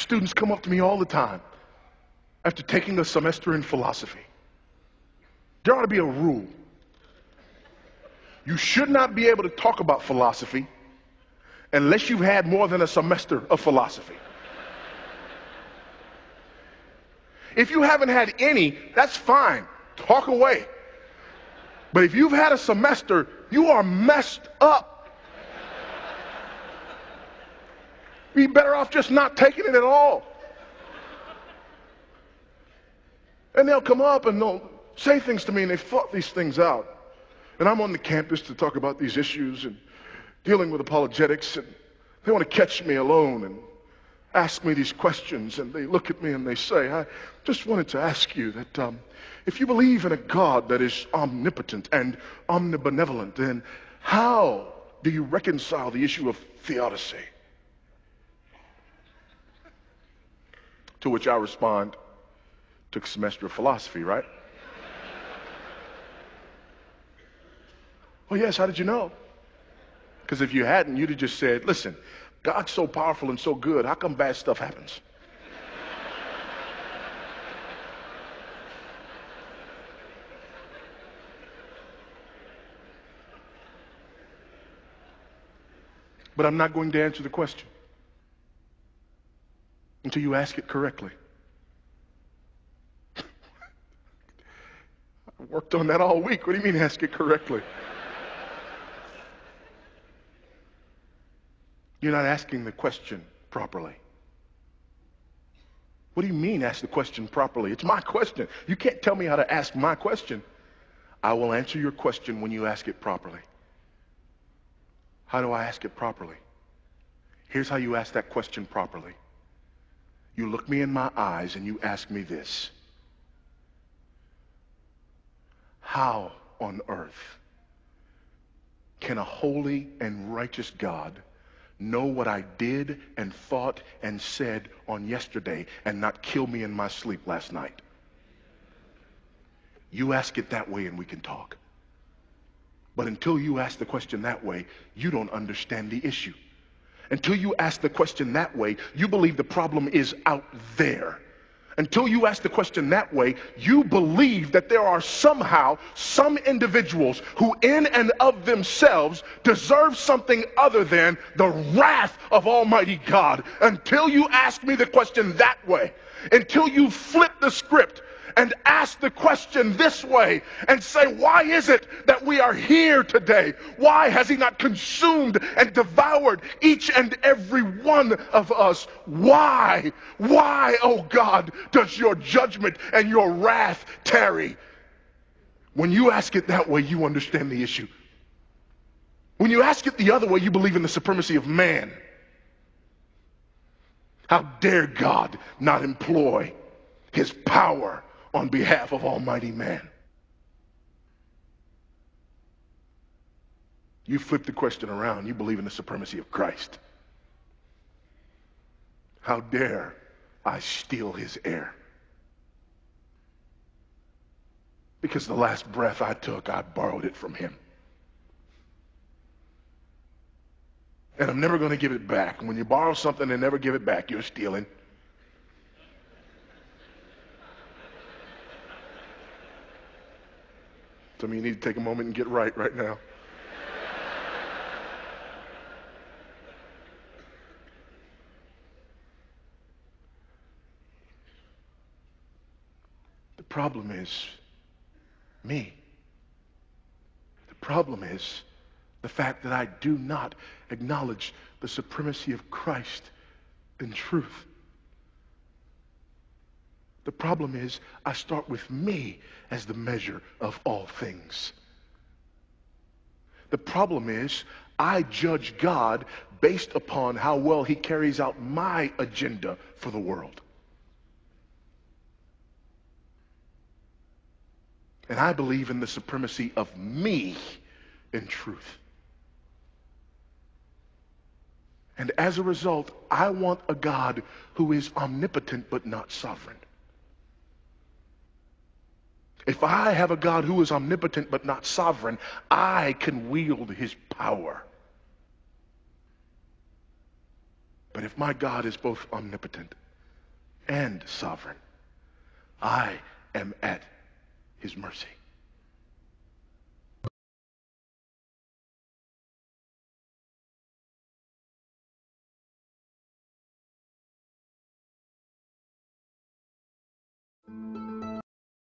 Students come up to me all the time after taking a semester in philosophy. There ought to be a rule. You should not be able to talk about philosophy unless you've had more than a semester of philosophy. If you haven't had any, that's fine. Talk away. But if you've had a semester, you are messed up. You'd be better off just not taking it at all. And they'll come up and they'll say things to me, and they've thought these things out. And I'm on the campus to talk about these issues and dealing with apologetics, and they want to catch me alone and ask me these questions, and they look at me and they say, I just wanted to ask you that if you believe in a God that is omnipotent and omnibenevolent, then how do you reconcile the issue of theodicy? To which I respond, took a semester of philosophy, right? Well, yes, how did you know? Because if you hadn't, you'd have just said, listen, God's so powerful and so good, how come bad stuff happens? But I'm not going to answer the question until you ask it correctly. I worked on that all week. What do you mean ask it correctly? You're not asking the question properly. What do you mean ask the question properly? It's my question. You can't tell me how to ask my question. I will answer your question when you ask it properly. How do I ask it properly? Here's how you ask that question properly. You look me in my eyes and you ask me this. How on earth can a holy and righteous God know what I did and thought and said on yesterday and not kill me in my sleep last night? You ask it that way and we can talk. But until you ask the question that way, you don't understand the issue. Until you ask the question that way, you believe the problem is out there. Until you ask the question that way, you believe that there are somehow some individuals who in and of themselves deserve something other than the wrath of Almighty God. Until you ask me the question that way, until you flip the script and ask the question this way and say, why is it that we are here today? Why has he not consumed and devoured each and every one of us? Why, oh God, does your judgment and your wrath tarry? When you ask it that way, you understand the issue. When you ask it the other way, you believe in the supremacy of man. How dare God not employ his power on behalf of almighty man? You flip the question around, you believe in the supremacy of Christ. How dare I steal his air? Because the last breath I took, I borrowed it from him. And I'm never going to give it back. When you borrow something and never give it back, you're stealing. Some of you need to take a moment and get right now. The problem is me. The problem is the fact that I do not acknowledge the supremacy of Christ in truth. The problem is I start with me as the measure of all things. The problem is I judge God based upon how well he carries out my agenda for the world. And I believe in the supremacy of me in truth. And as a result, I want a God who is omnipotent but not sovereign. If I have a God who is omnipotent but not sovereign, I can wield his power. But if my God is both omnipotent and sovereign. I am at his mercy.